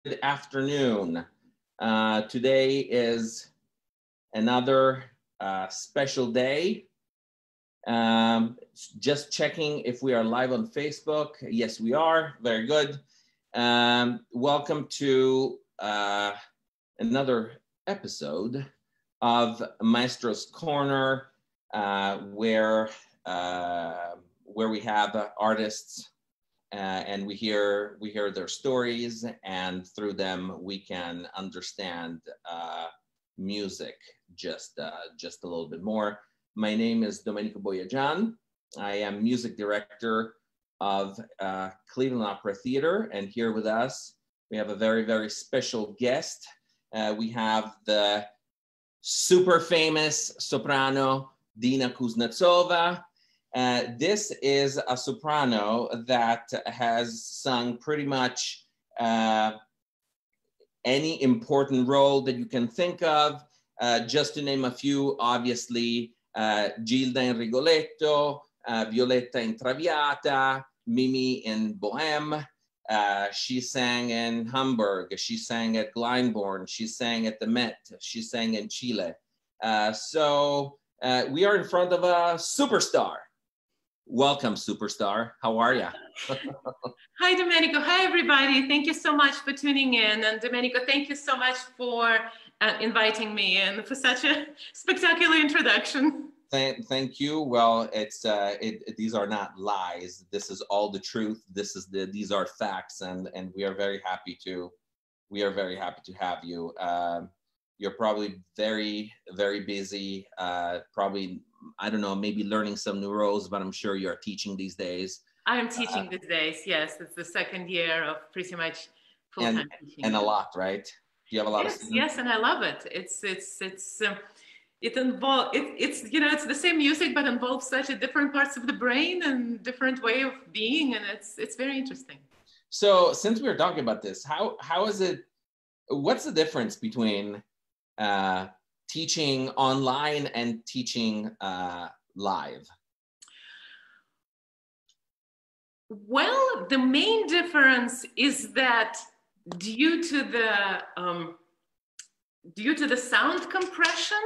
Good afternoon. Today is another special day. Just checking if we are live on Facebook. Yes, we are. Very good. Welcome to another episode of Maestro's Corner, where we have artists. And we hear their stories, and through them we can understand music just a little bit more. My name is Domenico Boyagian. I am music director of Cleveland Opera Theater, and here with us we have a very, very special guest. We have the super famous soprano Dina Kuznetsova. This is a soprano that has sung pretty much any important role that you can think of. Just to name a few, obviously, Gilda in Rigoletto, Violetta in Traviata, Mimi in Bohème. She sang in Hamburg, she sang at Glyndebourne, she sang at the Met, she sang in Chile. So we are in front of a superstar. Welcome, superstar. How are you? Hi, Domenico. Hi, everybody. Thank you so much for tuning in. And Domenico, thank you so much for inviting me in for such a spectacular introduction. Thank you. Well, these are not lies. This is all the truth. These are facts, and we are very happy to have you. You're probably very, very busy. Probably, I don't know, maybe learning some new roles, but I'm sure you're teaching these days. I am teaching these days, yes. It's the second year of pretty much full-time teaching. And a lot, right? Do you have a lot of students? Yes, and I love it. It's the same music, but involves such a different parts of the brain and different way of being, and it's very interesting. So since we were talking about this, how is it, what's the difference between teaching online and teaching live? Well, the main difference is that due to the sound compression,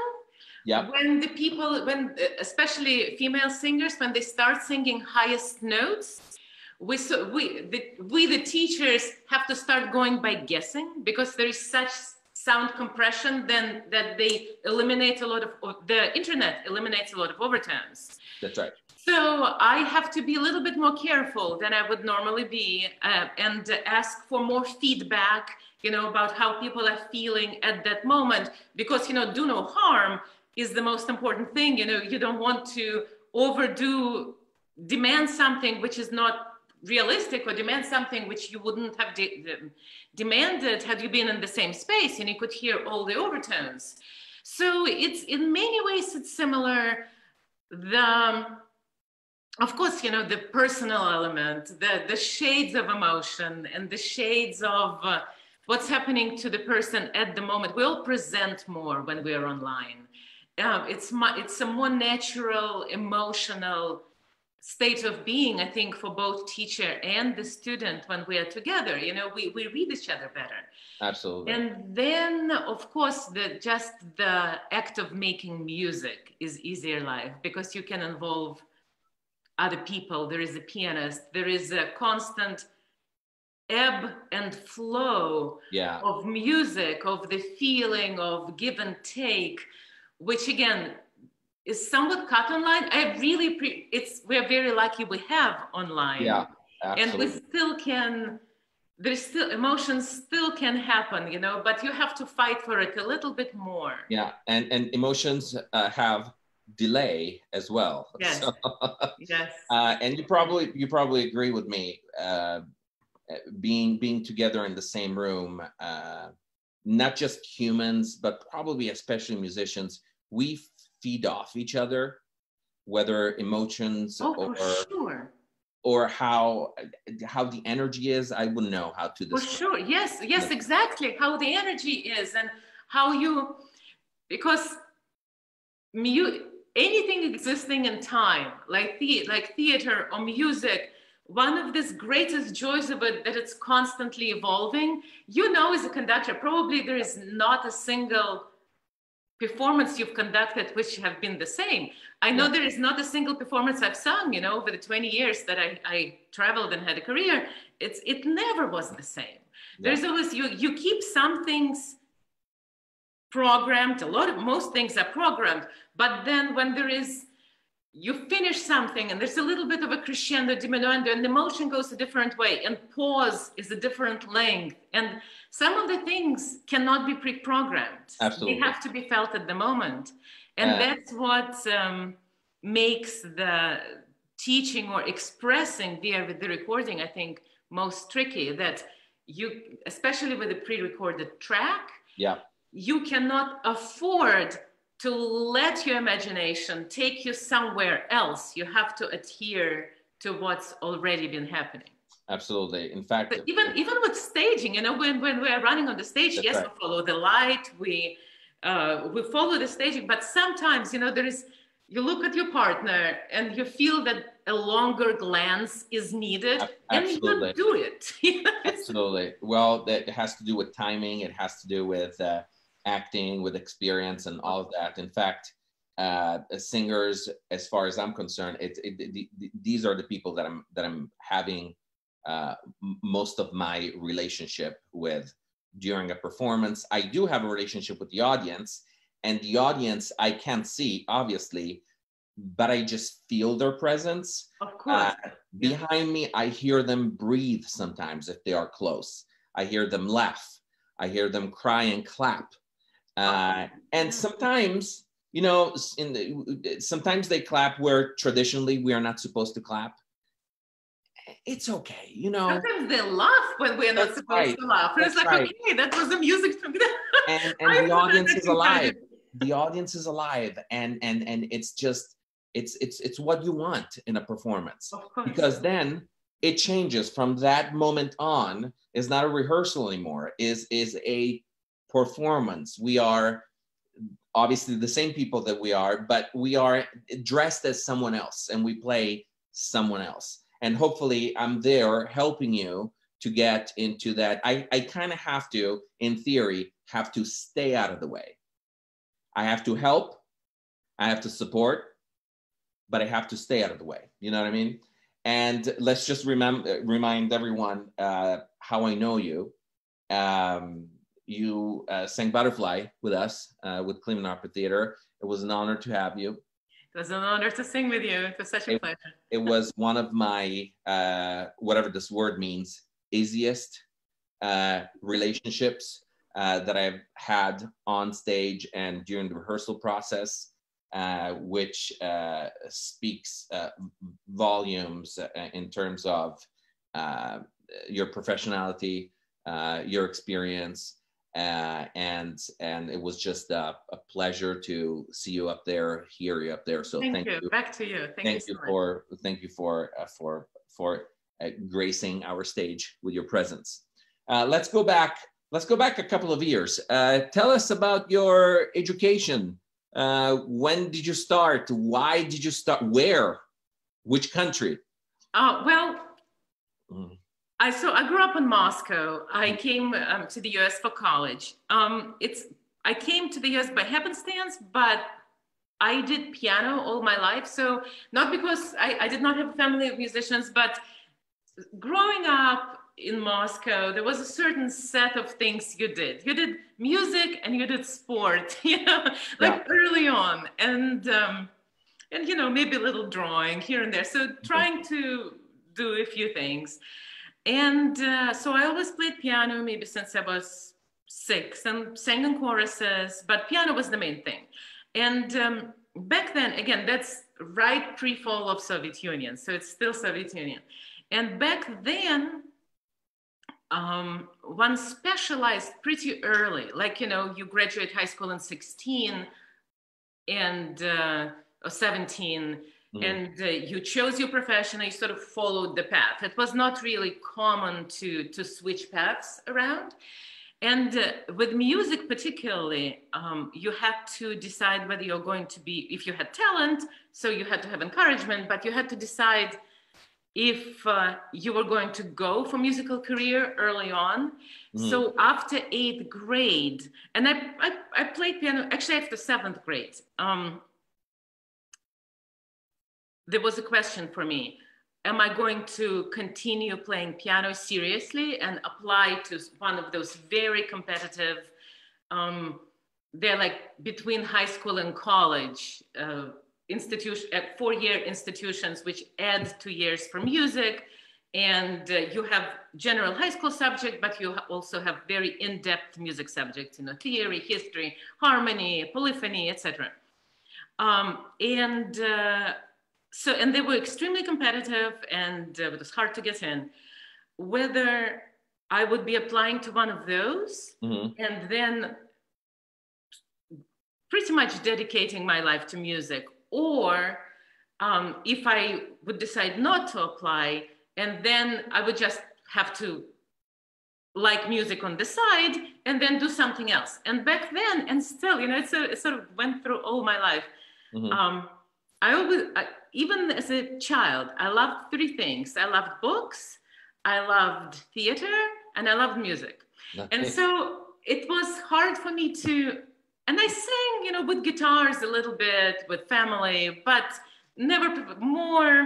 yep. when especially female singers, when they start singing highest notes, we the teachers have to start going by guessing, because there is such sound compression then that they eliminate a lot of, the internet eliminates a lot of overtones. That's right. So I have to be a little bit more careful than I would normally be, and ask for more feedback, about how people are feeling at that moment, because, do no harm is the most important thing. You don't want to demand something which is not realistic, or demand something which you wouldn't have demanded had you been in the same space and you could hear all the overtones. So it's, in many ways, it's similar. Of course, the personal element, the shades of emotion and the shades of what's happening to the person at the moment will present more when we are online. It's a more natural, emotional state of being, I think, for both teacher and the student when we are together. We read each other better. Absolutely. And then, of course, just the act of making music is easier live, because you can involve other people. There is a pianist. There is a constant ebb and flow of music, of the feeling of give and take, which again is somewhat cut online. We're very lucky we have online. Yeah, absolutely. And we still can, emotions still can happen, but you have to fight for it a little bit more. Yeah, and emotions have delay as well. Yes. So, yes. And you probably agree with me. Being together in the same room, not just humans, but probably especially musicians, we feed off each other, whether emotions or how the energy is. I wouldn't know how to describe. For sure, yes, exactly. How the energy is, and how because anything existing in time, like theater or music, one of the greatest joys of it, that it's constantly evolving. You know, as a conductor, probably there is not a single performance you've conducted which have been the same. I know there is not a single performance I've sung, you know, over the 20 years that I traveled and had a career. It never was the same. There's always, you keep some things programmed, most things are programmed, but then when you finish something and there's a little bit of a crescendo, diminuendo, and the emotion goes a different way, and pause is a different length. And some of the things cannot be pre-programmed. Absolutely. They have to be felt at the moment. And that's what makes the teaching or expressing via the recording, I think, most tricky, that you, especially with a pre-recorded track, you cannot afford to let your imagination take you somewhere else. You have to adhere to what's already been happening. Absolutely. In fact, but even with staging, you know, when we are running on the stage, yes, we follow the light, we follow the staging, but sometimes, you know, you look at your partner and you feel that a longer glance is needed, and you do it. Absolutely. Well, that has to do with timing. It has to do with acting, with experience, and all of that. In fact, singers, as far as I'm concerned, these are the people that I'm having most of my relationship with during a performance. I do have a relationship with the audience, and the audience I can't see, obviously, but I just feel their presence. Of course. Behind me, I hear them breathe sometimes if they are close. I hear them laugh. I hear them cry and clap. And sometimes, you know, sometimes they clap where traditionally we are not supposed to clap. It's okay, you know. Sometimes they laugh when we're not supposed to laugh. And it's like, okay, that was the music from and the audience is alive. The audience is alive, and it's just it's what you want in a performance, because then it changes from that moment on. It's not a rehearsal anymore. Is a performance. We are obviously the same people that we are, but we are dressed as someone else, and we play someone else. And hopefully I'm there helping you to get into that. I kind of have to, in theory, have to stay out of the way. I have to help, I have to support, but I have to stay out of the way. You know what I mean? And let's just remind everyone how I know you. You sang Butterfly with us, with Cleveland Opera Theater. It was an honor to have you. It was an honor to sing with you. It was such a pleasure. It was one of my, whatever this word means, easiest relationships that I've had on stage and during the rehearsal process, which speaks volumes in terms of your professionality, your experience, and it was just a pleasure to see you up there, hear you up there. So thank you. Back to you. Thank you for gracing our stage with your presence. Let's go back a couple of years. Tell us about your education. When did you start? Why did you start? Where? Which country? I grew up in Moscow. I came to the US for college. I came to the US by happenstance, but I did piano all my life. So not because I did not have a family of musicians, but growing up in Moscow, there was a certain set of things you did. You did music and you did sport, you know, early on. And you know, maybe a little drawing here and there. So trying to do a few things. And so I always played piano, maybe since I was 6, and sang in choruses, but piano was the main thing. And back then, again, that's right pre-fall of Soviet Union, so it's still Soviet Union. And back then, one specialized pretty early, like, you know, you graduate high school in 16 and or 17, and you chose your profession and you sort of followed the path. It was not really common to switch paths around. And with music particularly, you had to decide whether you're going to be, if you had talent, so you had to have encouragement, but you had to decide if you were going to go for musical career early on. Mhm. So after 8th grade, and I played piano actually after 7th grade. There was a question for me. Am I going to continue playing piano seriously and apply to one of those very competitive, they're like between high school and college institution, 4-year institutions, which add 2 years for music. And you have general high school subject, but you also have very in-depth music subjects, you know, theory, history, harmony, polyphony, etc. So, and they were extremely competitive, and it was hard to get in. Whether I would be applying to one of those and then pretty much dedicating my life to music, or if I would decide not to apply, and then I would just have to like music on the side and then do something else. And back then, and still, you know, it sort of went through all my life. Even as a child, I loved 3 things. I loved books, I loved theater, and I loved music. Okay. And so it was hard for me to, and I sang, you know, with guitars a little bit, with family, but never more,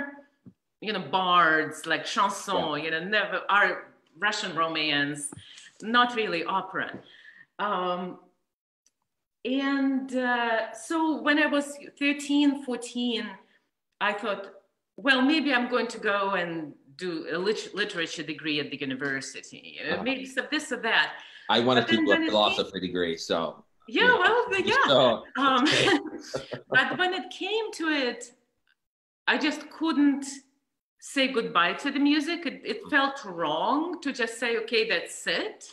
you know, bards, like chanson, you know, never, our Russian romance, not really opera. So when I was 13, 14, I thought, well, maybe I'm going to go and do a literature degree at the university, you know, maybe some this or that. I wanted to do a philosophy degree, so. Yeah, you know, well, yeah. So. But when it came to it, I just couldn't say goodbye to the music. It felt wrong to just say, okay, that's it.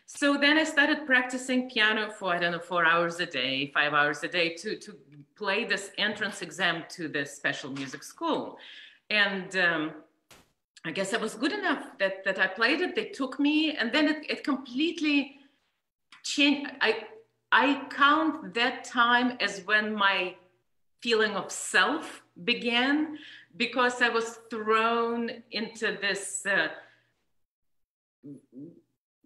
So then I started practicing piano for, I don't know, 4 hours a day, 5 hours a day to play this entrance exam to this special music school. And I guess I was good enough that I played it, they took me, and then it completely changed. I count that time as when my feeling of self began, because I was thrown into this,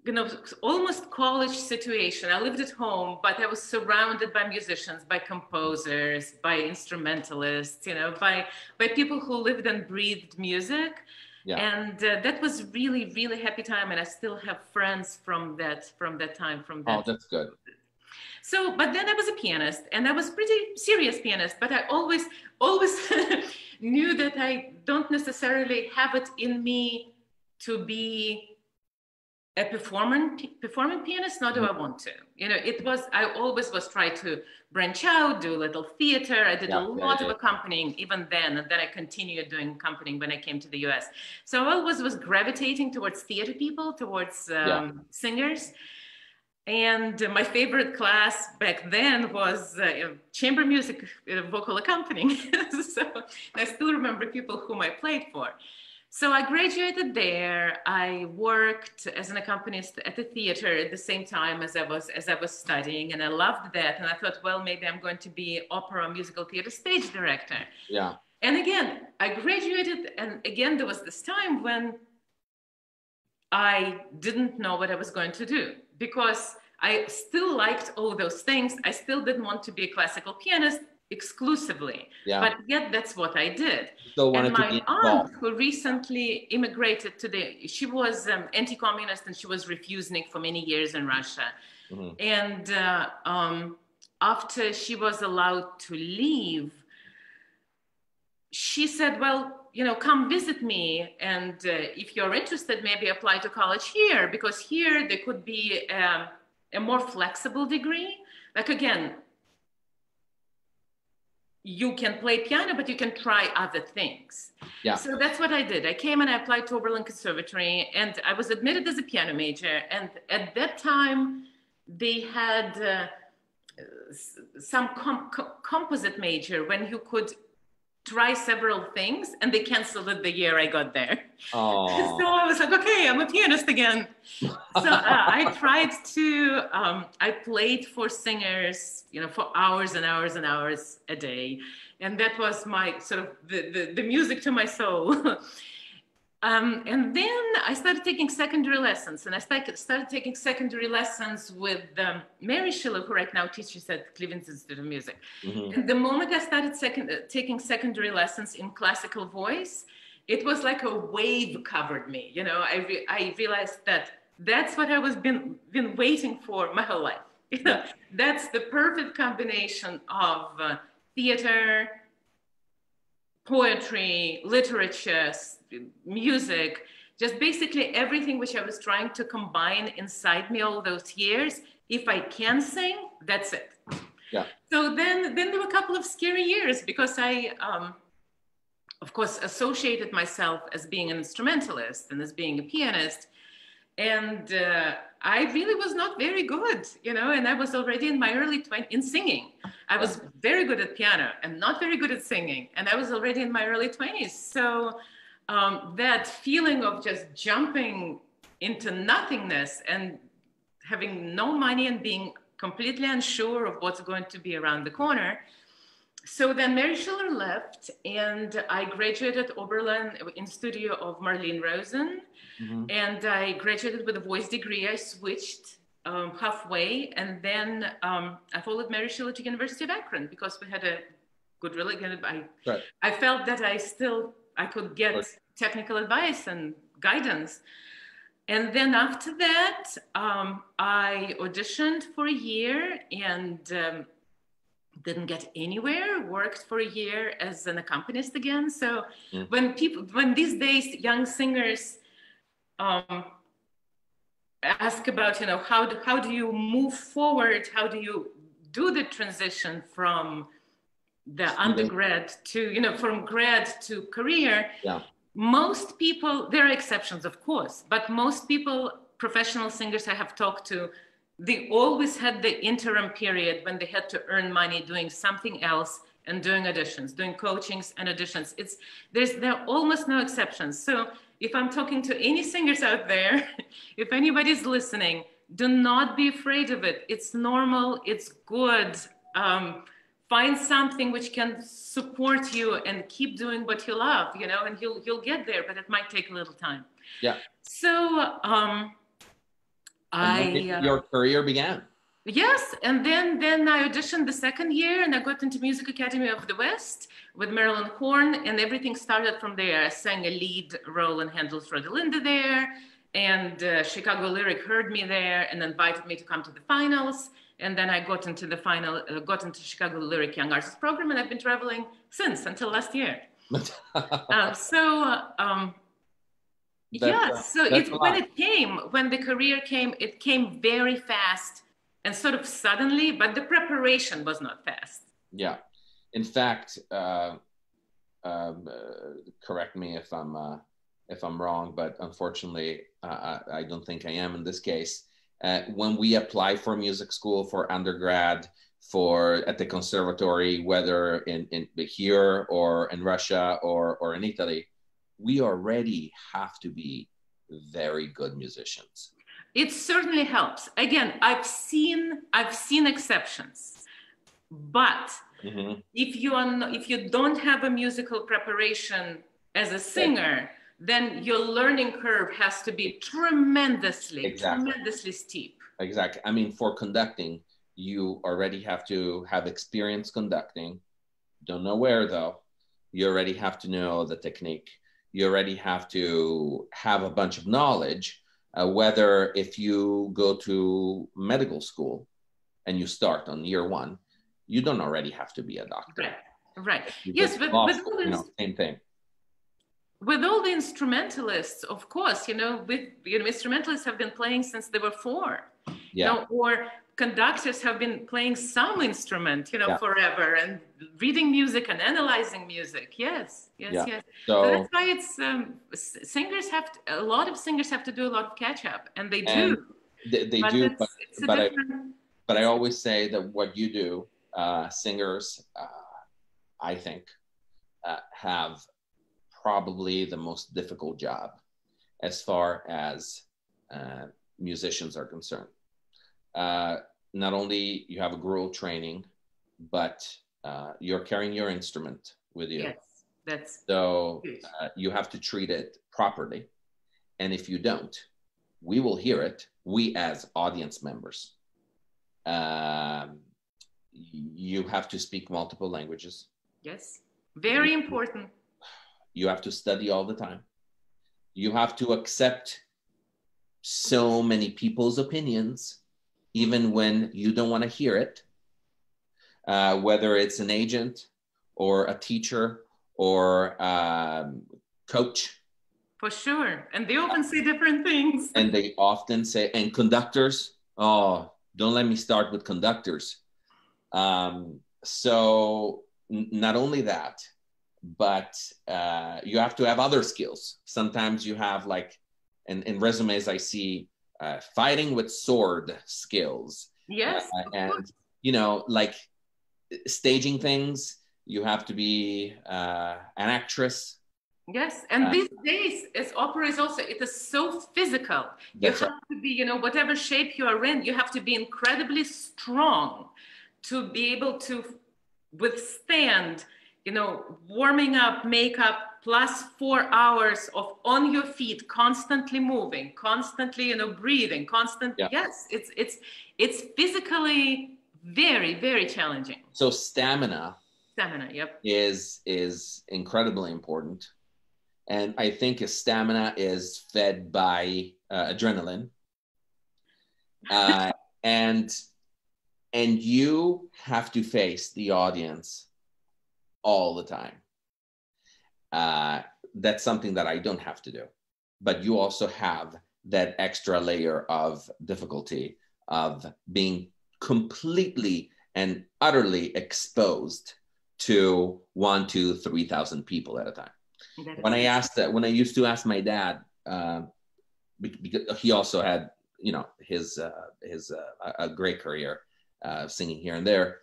you know, almost college situation. I lived at home, but I was surrounded by musicians, by composers, by instrumentalists, you know, by people who lived and breathed music. Yeah. And that was really, really happy time. And I still have friends from that time. Oh, that's good. So, but then I was a pianist, and I was pretty serious pianist, but I always knew that I don't necessarily have it in me to be a performing pianist, nor do I want to. You know, I always was trying to branch out, do a little theater. I did a lot of accompanying even then, and then I continued doing accompanying when I came to the US. So I always was gravitating towards theater people, towards singers. And my favorite class back then was chamber music, vocal accompanying. So I still remember people whom I played for. So I graduated there. I worked as an accompanist at the theater at the same time as I was studying, and I loved that. And I thought, well, maybe I'm going to be opera musical theater stage director. Yeah. And again, I graduated, and again, there was this time when I didn't know what I was going to do, because I still liked all those things. I still didn't want to be a classical pianist exclusively, but yet that's what I did. And my aunt, who recently immigrated she was anti-communist, and she was refusing for many years in Russia. And after she was allowed to leave, she said, well, you know, come visit me, and if you're interested, maybe apply to college here, because here there could be a more flexible degree. Like, again, you can play piano, but you can try other things. Yeah. So that's what I did. I came and I applied to Oberlin Conservatory, and I was admitted as a piano major. And at that time, they had some composite major when you could try several things, and they canceled it the year I got there. Oh. So I was like, okay, I'm a pianist again. So I tried to, I played for singers, you know, for hours and hours and hours a day. And that was my sort of the music to my soul. And then I started taking secondary lessons, and I started taking secondary lessons with Mary Schiller, who right now teaches at Cleveland Institute of Music. Mm-hmm. And the moment I started taking secondary lessons in classical voice, it was like a wave covered me. You know, I realized that that's what I was been waiting for my whole life. You know, that's the perfect combination of theater, poetry, literature, music, just basically everything which I was trying to combine inside me all those years. If I can sing, that's it. Yeah. So then there were a couple of scary years because I, of course, associated myself as being an instrumentalist and as being a pianist. And I really was not very good, you know, and I was already in my early 20s in singing. I was very good at piano and not very good at singing. And I was already in my early 20s. So that feeling of just jumping into nothingness and having no money and being completely unsure of what's going to be around the corner. So then Mary Schiller left, and I graduated at Oberlin in studio of Marlene Rosen. Mm-hmm. And I graduated with a voice degree. I switched halfway, and then I followed Mary Schiller to University of Akron because we had a good relationship. I felt that I could get technical advice and guidance. And then after that, I auditioned for a year and didn't get anywhere, worked for a year as an accompanist again. So when these days young singers ask about, you know, how do you move forward? How do you do the transition from the undergrad to, you know, from grad to career? Yeah. Most people, there are exceptions, of course, but most people, professional singers I have talked to, they always had the interim period when they had to earn money doing something else and doing auditions, doing coachings and auditions. There are almost no exceptions. So if I'm talking to any singers out there, if anybody's listening, do not be afraid of it. It's normal, it's good. Find something which can support you and keep doing what you love, you know, and you'll get there, but it might take a little time. Yeah. So your career began. Yes, and then I auditioned the second year, and I got into Music Academy of the West with Marilyn Horn, and everything started from there. I sang a lead role in Handel's Rodelinda there, and Chicago Lyric heard me there and invited me to come to the finals. And then I got into Chicago Lyric Young Artist Program, and I've been traveling since until last year. So when the career came, it came very fast and sort of suddenly, but the preparation was not fast. Yeah. In fact, correct me if I'm wrong, but unfortunately, I don't think I am in this case. When we apply for music school for undergrad, at the conservatory, whether in here or in Russia or in Italy, we already have to be very good musicians. It certainly helps. Again, I've seen exceptions, but if you don't have a musical preparation as a singer, then your learning curve has to be tremendously steep. Exactly. I mean, for conducting, you already have to have experience conducting. Don't know where though. You already have to know the technique. You already have to have a bunch of knowledge. Whether if you go to medical school and you start on year one, you don't already have to be a doctor. Right. Yes, but same thing. With all the instrumentalists, of course, instrumentalists have been playing since they were 4. Yeah. Or conductors have been playing some instrument, forever, and reading music and analyzing music. Yes. So that's why a lot of singers have to do a lot of catch up, and they do. They do, but I always say that what you do, singers, I think, have probably the most difficult job as far as musicians are concerned. Not only you have a gruel training, but you're carrying your instrument with you. Yes. That's So good. you have to treat it properly. And if you don't, we will hear it. We as audience members. You have to speak multiple languages. Yes, very important. You have to study all the time. You have to accept so many people's opinions, even when you don't want to hear it, whether it's an agent or a teacher or coach. For sure. And they often say different things. And they often say, and conductors, oh, don't let me start with conductors. So not only that, but you have to have other skills. Sometimes you have like, in resumes, I see fighting with sword skills. Yes. And, you know, like staging things, you have to be an actress. Yes, and these days, as opera is also, it is so physical. You have to be, you know, whatever shape you are in, you have to be incredibly strong to be able to withstand, you know, warming up, makeup, plus 4 hours of on your feet, constantly moving, constantly, you know, breathing, constant. Yeah. Yes, it's physically very, very challenging. So stamina, yep, is incredibly important. And I think stamina is fed by adrenaline. And you have to face the audience all the time. That's something that I don't have to do. But you also have that extra layer of difficulty of being completely and utterly exposed to 1,000, 2,000, 3,000 people at a time. When I used to ask my dad, because he also had, you know, his a great career singing here and there,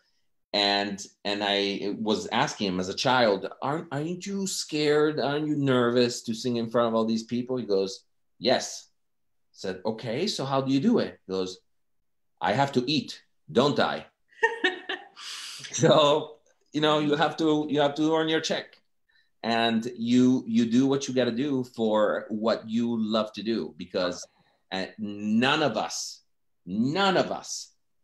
and I was asking him as a child, aren't you scared? Aren't you nervous to sing in front of all these people? He goes, yes. I said, okay, so how do you do it? He goes, I have to eat, don't I? So, you know, you have to earn your check. And you do what you got to do for what you love to do, because none of us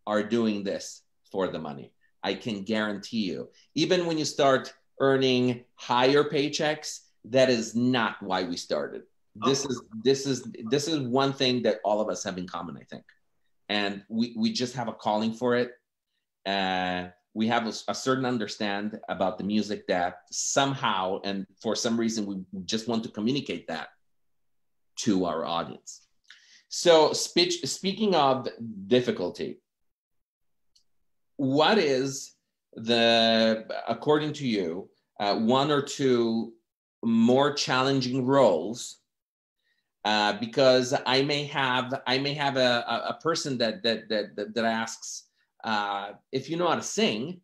are doing this for the money. I can guarantee you. Even when you start earning higher paychecks, that is not why we started. This is one thing that all of us have in common, I think, and we just have a calling for it. We have a certain understand about the music that somehow, and for some reason, we just want to communicate that to our audience. So speaking of difficulty, what is according to you, one or two more challenging roles? Because I may have a person that asks, if you know how to sing,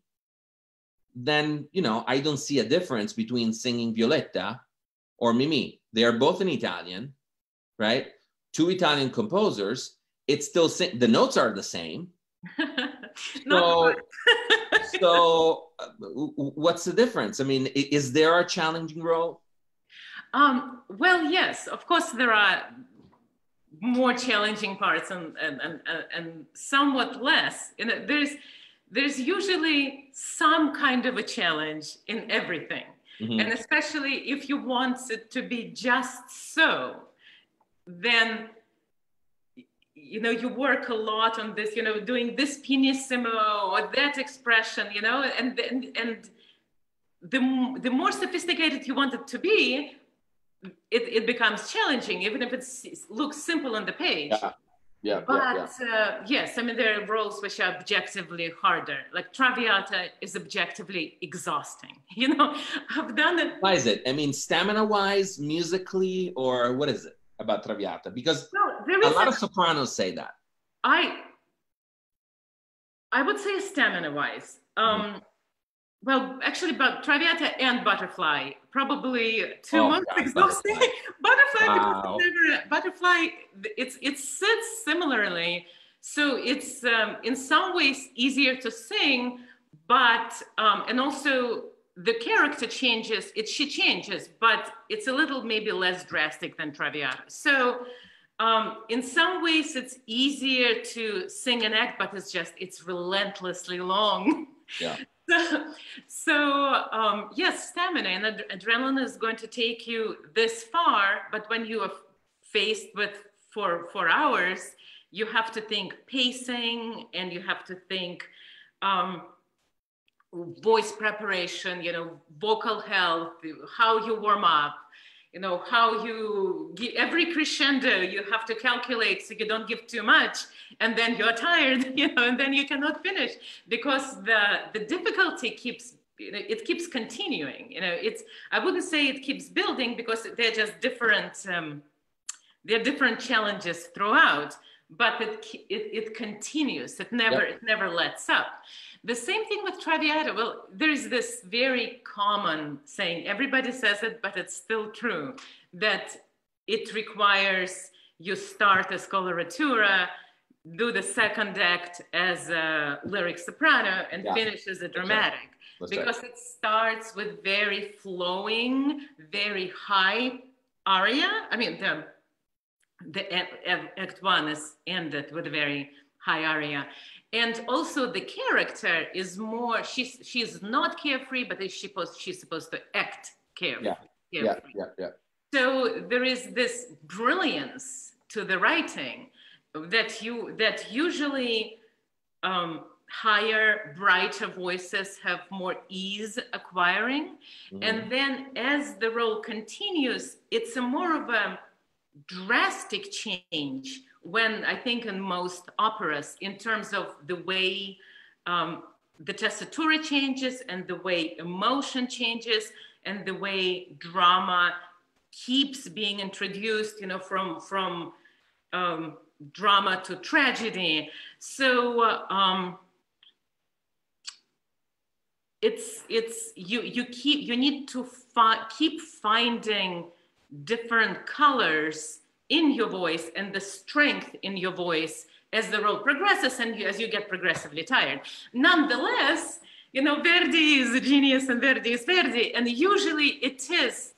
then, you know, I don't see a difference between singing Violetta or Mimi. They are both in Italian, right? Two Italian composers. It's still the notes are the same. So what's the difference? I mean, is there a challenging role? Well, yes, of course there are more challenging parts and somewhat less. You know, there's usually some kind of a challenge in everything. Mm-hmm. And especially if you want it to be just so, then, you know, you work a lot on this, you know, doing this pianissimo or that expression, you know, and the more sophisticated you want it to be, it becomes challenging, even if it looks simple on the page. But yes, I mean, there are roles which are objectively harder. Like Traviata is objectively exhausting. You know, I've done it. Why is it? I mean, stamina-wise, musically, or what is it about Traviata? Because a lot of sopranos say that. I would say stamina-wise. Well, actually, but Traviata and Butterfly, probably too much exhausting. Butterfly, it sits similarly. So it's in some ways easier to sing, but, and also the character changes, she changes, but it's a little maybe less drastic than Traviata. So in some ways it's easier to sing and act, but it's relentlessly long. Yeah. So yes, stamina and adrenaline is going to take you this far, but when you are faced with for hours, you have to think pacing, and you have to think voice preparation, vocal health, how you warm up, how you give every crescendo, you have to calculate so you don't give too much, and then you're tired, and then you cannot finish, because the difficulty keeps continuing. I wouldn't say it keeps building, because they're just different. There are different challenges throughout, but it continues. It never lets up. The same thing with Traviata. Well, there's this very common saying, everybody says it, but it's still true, that it requires you start as coloratura, do the second act as a lyric soprano, and finish as a dramatic. Because it starts with very flowing, very high aria. I mean, the act one is ended with a very high aria. And also the character is more, she's not carefree, but she's supposed to act carefree. Yeah. So there is this brilliance to the writing that usually higher, brighter voices have more ease acquiring. Mm-hmm. And then as the role continues, it's more of a drastic change when, I think, in most operas, in terms of the way the tessitura changes, and the way emotion changes, and the way drama keeps being introduced, from drama to tragedy. So you need to keep finding different colors in your voice and the strength in your voice as the role progresses, and as you get progressively tired. Nonetheless, Verdi is a genius, and Verdi is Verdi, and usually it is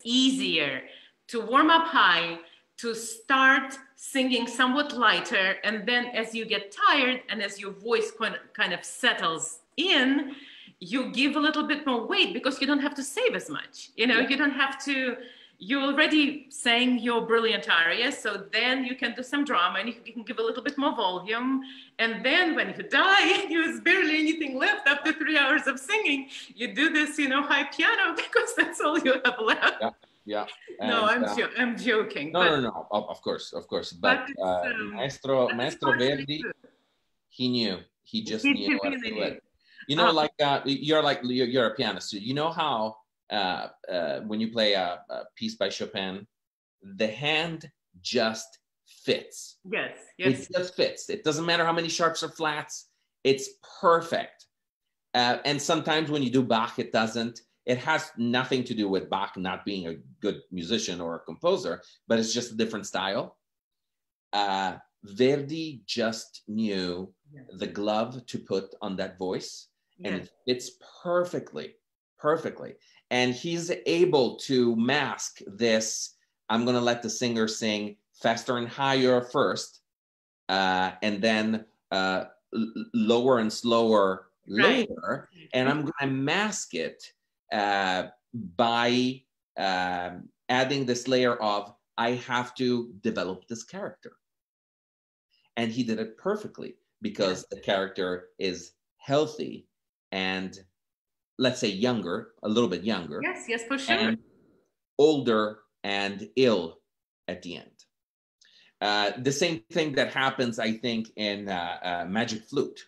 easier to warm up high, to start singing somewhat lighter, and then as you get tired and as your voice kind of settles in, you give a little bit more weight, because you don't have to save as much. You don't have to. You already sang your brilliant aria, so then you can do some drama, and you can give a little bit more volume. And then when you die, there's barely anything left after 3 hours of singing. You do this, high piano, because that's all you have left. Yeah. And, no, I'm joking. No. Of course. But Maestro Verdi, he knew. He just knew what to do. You're a pianist. So you know how when you play a piece by Chopin, the hand just fits. Yes. It just fits. It doesn't matter how many sharps or flats. It's perfect. And sometimes when you do Bach, it doesn't. It has nothing to do with Bach not being a good musician or a composer, but it's just a different style. Verdi just knew the glove to put on that voice, and it fits perfectly. And he's able to mask this. I'm going to let the singer sing faster and higher first, and then lower and slower later. And I'm going to mask it by adding this layer of, I have to develop this character. And he did it perfectly, because the character is healthy and, let's say, younger, a little bit younger. Yes, for sure. And older and ill at the end. The same thing that happens, I think, in Magic Flute,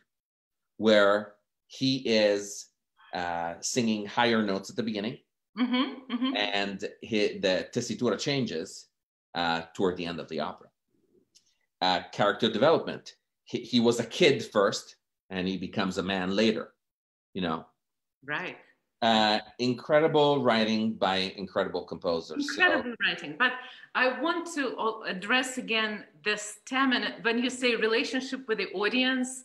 where he is singing higher notes at the beginning, and the tessitura changes toward the end of the opera. Character development. He was a kid first, and he becomes a man later, Right. Incredible writing by incredible composers. Incredible writing. But I want to address again the stamina. When you say relationship with the audience,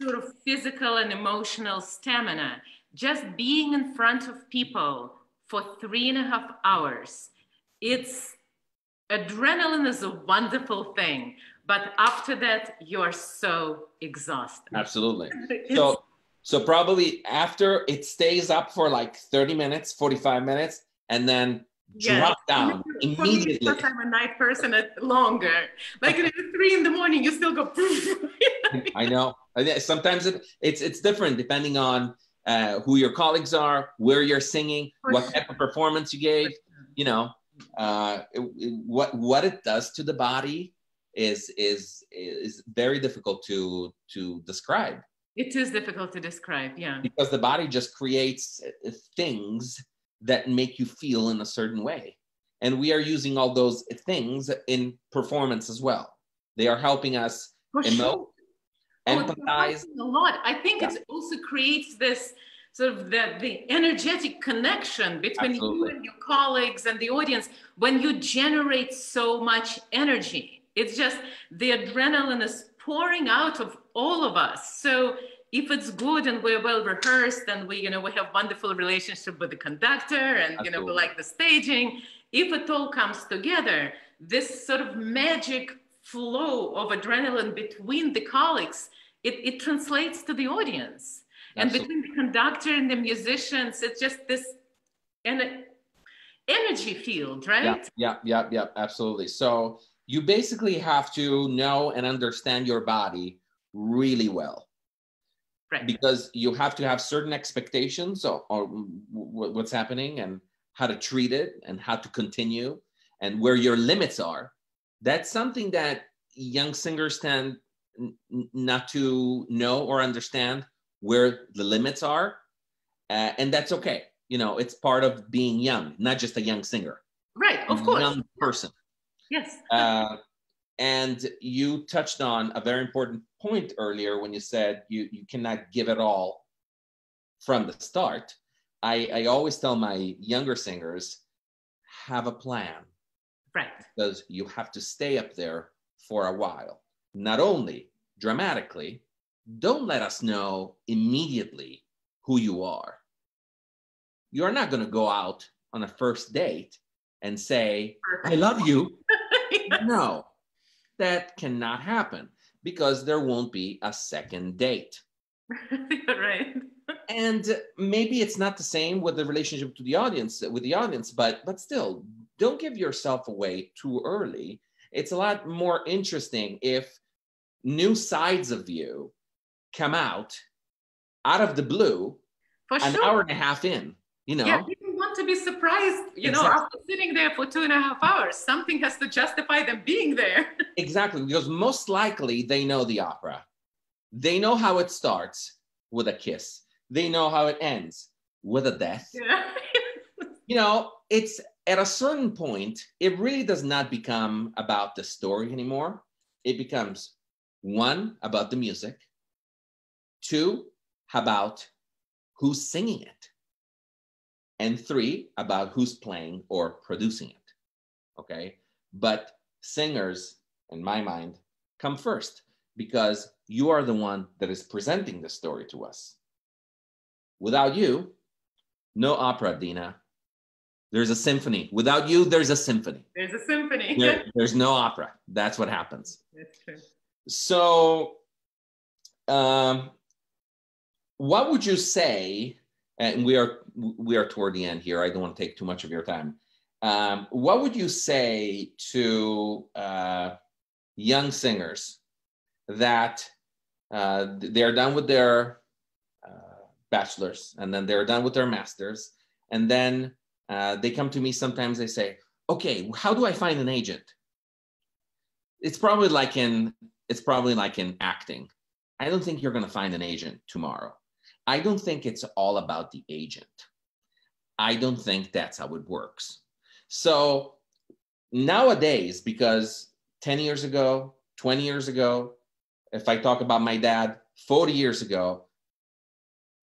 sort of physical and emotional stamina. just being in front of people for 3.5 hours, it's adrenaline is a wonderful thing, but after that, you're so exhausted. Absolutely. So probably after it stays up for like 30 minutes, 45 minutes, and then drop down immediately. For me, because I'm a night person, it's longer. Like at 3 in the morning, you still go. I know. Sometimes it's different depending on who your colleagues are, where you're singing, what type of performance you gave. You know, what it does to the body is very difficult to describe. It is difficult to describe, yeah. Because the body just creates things that make you feel in a certain way. And we are using all those things in performance as well. They are helping us emote, empathize. A lot. I think it also creates this sort of the energetic connection between you and your colleagues and the audience when you generate so much energy. It's just the adrenaline is pouring out of all of us. So if it's good and we're well rehearsed and we have wonderful relationship with the conductor and we like the staging, if it all comes together, this sort of magic flow of adrenaline between the colleagues, it translates to the audience. Absolutely. And between the conductor and the musicians, it's just this energy field, right? Yeah, absolutely. So you basically have to know and understand your body really well. Right. Because you have to have certain expectations or what's happening and how to treat it and how to continue and where your limits are. That's something that young singers tend not to know or understand where the limits are. And that's okay. It's part of being young, not just a young singer. Right, of course. A young person. Yes. And you touched on a very important point earlier when you said you cannot give it all from the start. I always tell my younger singers, have a plan. Right. Because you have to stay up there for a while. Not only dramatically, don't let us know immediately who you are. You're not going to go out on a first date and say, I love you. Yes. No. That cannot happen because there won't be a second date. Right. And maybe it's not the same with the relationship to the audience, but still, don't give yourself away too early. It's a lot more interesting if new sides of you come out of the blue an hour and a half in, Yeah, people want to be surprised, exactly. After sitting there for 2.5 hours, something has to justify them being there. Exactly, because most likely they know the opera. They know how it starts with a kiss. They know how it ends with a death. Yeah. It's at a certain point, it really does not become about the story anymore. It becomes 1, about the music, 2, about who's singing it, and 3, about who's playing or producing it, okay? But singers, in my mind, come first because you are the one that is presenting the story to us. Without you, no opera, Dina. There's a symphony. Without you, there's a symphony. There's a symphony. There's no opera. That's what happens. That's true. So, what would you say, and we are toward the end here. I don't want to take too much of your time. What would you say to young singers that they're done with their bachelor's and then they're done with their master's, and then they come to me sometimes, they say, okay, how do I find an agent? It's probably like in acting. I don't think you're going to find an agent tomorrow. I don't think it's all about the agent. I don't think that's how it works. So nowadays, because 10 years ago, 20 years ago, if I talk about my dad, 40 years ago,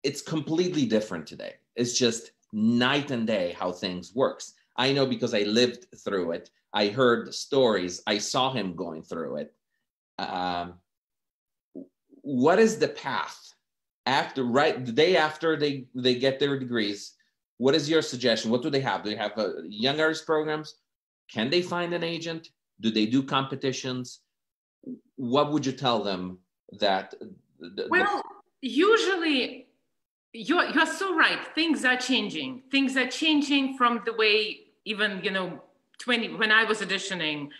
it's completely different today. It's just night and day how things works. I know because I lived through it. I heard the stories. I saw him going through it. What is the path right the day after they get their degrees, what is your suggestion? What do they have? Do they have young artist programs? Can they find an agent? Do they do competitions? What would you tell them that? Well, usually you're so right. Things are changing. Things are changing from the way even, 20, when I was auditioning,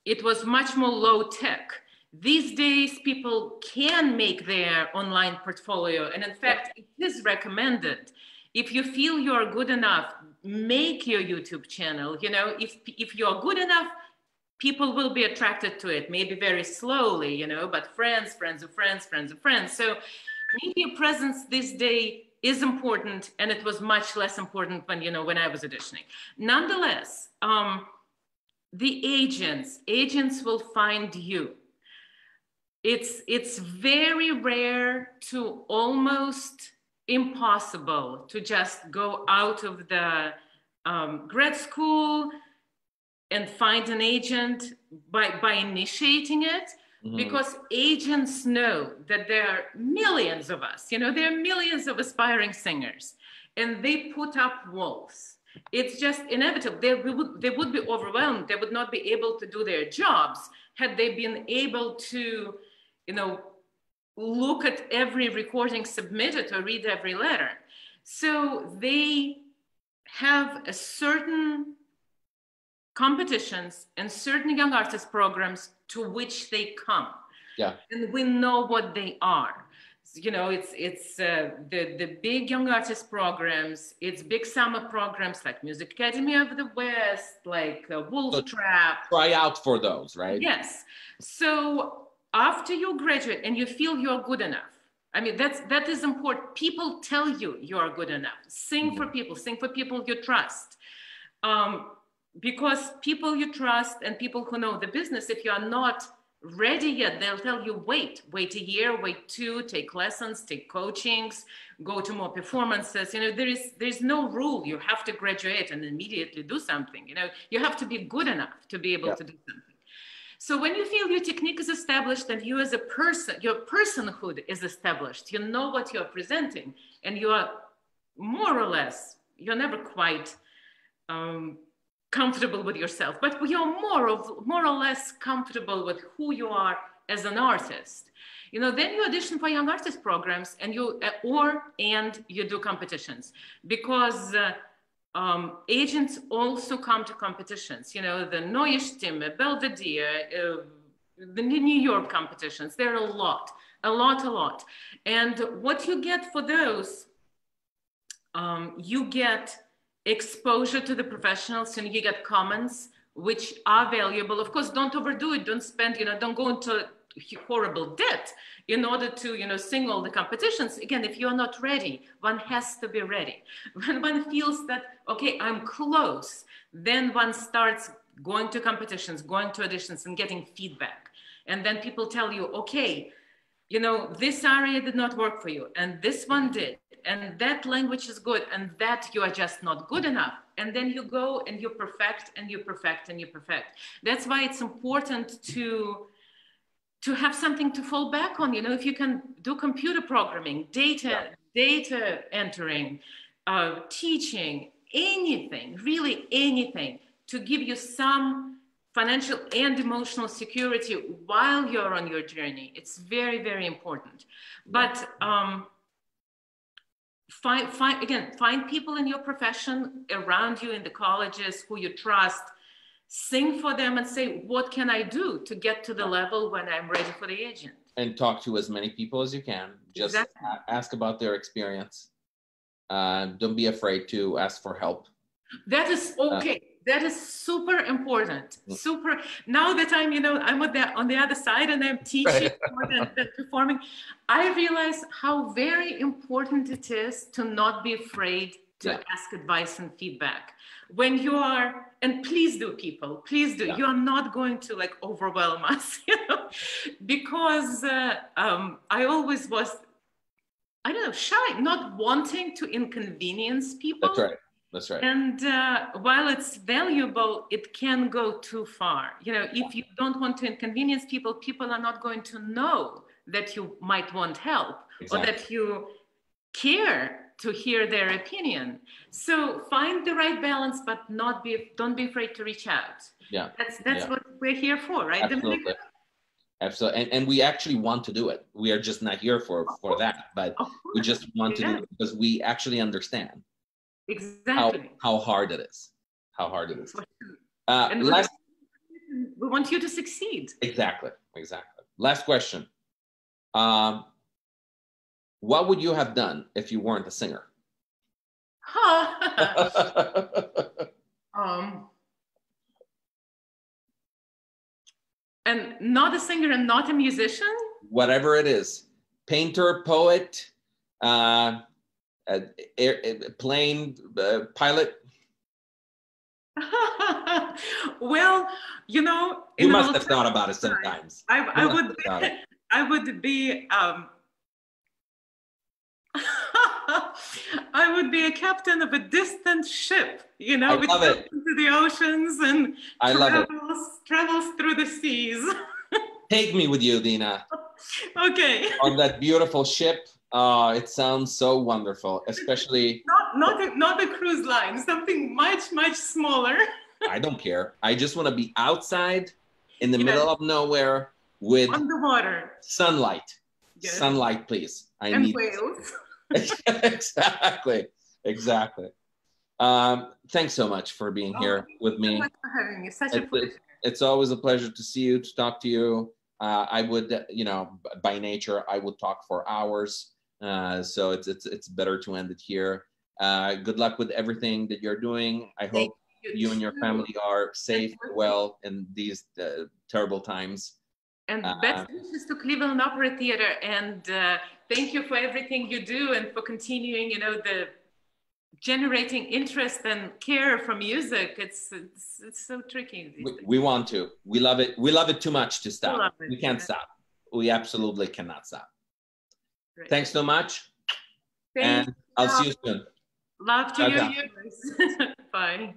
it was much more low tech. These days, people can make their online portfolio. And in fact, it is recommended. If you feel you're good enough, make your YouTube channel. If you're good enough, people will be attracted to it, maybe very slowly, but friends of friends, friends of friends. So media presence this day is important, and it was much less important when I was auditioning. Nonetheless, the agents will find you. It's very rare to almost impossible to just go out of the grad school and find an agent by initiating it, because agents know that there are millions of us, there are millions of aspiring singers, and they put up walls. It's just inevitable. They would be overwhelmed. They would not be able to do their jobs had they been able to, look at every recording submitted or read every letter. So they have a certain competitions and certain young artist programs to which they come. Yeah. And we know what they are. It's the big young artist programs. It's big summer programs like Music Academy of the West, like Wolf Trap. Try out for those, right? Yes. So after you graduate and you feel you're good enough, I mean, that is important. People tell you are good enough. Sing for people you trust. Because people you trust and people who know the business, if you are not ready yet, they'll tell you, wait a year, wait 2, take lessons, take coachings, go to more performances. There's no rule. You have to graduate and immediately do something. You have to be good enough to be able to do something. So when you feel your technique is established and you as a person, your personhood is established, you know what you're presenting, and you are more or less, you're never quite comfortable with yourself, but you're more or less comfortable with who you are as an artist. Then you audition for young artist programs and you do competitions, because agents also come to competitions. The Neue Stimme, Belvedere, the New York competitions. There are a lot. And what you get for those, you get exposure to the professionals, and you get comments which are valuable. Of course, don't overdo it. Don't spend, don't go into horrible debt in order to, sing all the competitions. Again, if you're not ready, one has to be ready. When one feels that, okay, I'm close, then one starts going to competitions, going to auditions and getting feedback. And then people tell you, okay, this aria did not work for you, and this one did, and that language is good, and that you are just not good enough. And then you go and you perfect and you perfect and you perfect. That's why it's important to have something to fall back on. If you can do computer programming, data entering, teaching, anything, really anything, to give you some financial and emotional security while you're on your journey. It's very, very important. But find people in your profession around you in the colleges who you trust. Sing for them and say, what can I do to get to the level when I'm ready for the agent? And talk to as many people as you can. Just ask about their experience. Don't be afraid to ask for help. That is okay. That is super important. Super. Now that I'm, I'm on the other side and I'm teaching more than performing, I realize how very important it is to not be afraid to ask advice and feedback. When you are, and please do, people, please do. You are not going to overwhelm us, because I always was, shy, not wanting to inconvenience people. That's right. And while it's valuable, it can go too far. If you don't want to inconvenience people, people are not going to know that you might want help, exactly. or that you care to hear their opinion. So find the right balance, but don't be afraid to reach out. Yeah, that's what we're here for, right? Absolutely. Absolutely. And we actually want to do it. We are just not here for that, but we just want to do it because we actually understand exactly how hard it is. How hard it is. And we want you to succeed. Exactly. Last question. What would you have done if you weren't a singer? And not a singer and not a musician? Whatever it is. Painter, poet, plane pilot. Well, you know, you must have thought about it sometimes. I would be I would be a captain of a distant ship, you know, which goes into the oceans and travels through the seas. Take me with you, Dina. Okay. On that beautiful ship. It sounds so wonderful, especially not the cruise line, something much smaller. I don't care. I just want to be outside in the middle of nowhere with on the water, sunlight. Yes. Sunlight, please. I and need whales. Exactly. Thanks so much for being here with me. Thanks for having me. Such a pleasure. It's always a pleasure to see you, to talk to you. I would, you know, by nature, I would talk for hours. So it's better to end it here. Good luck with everything that you're doing. I hope you and your family are safe and well in these terrible times. And best wishes to Cleveland Opera Theater. And thank you for everything you do and for continuing, you know, the generating interest and care for music. It's so tricky. We want to. We love it. We love it too much to stop. We can't stop. We absolutely cannot stop. Great. Thanks so much. And I'll see you soon. Love to you. Bye.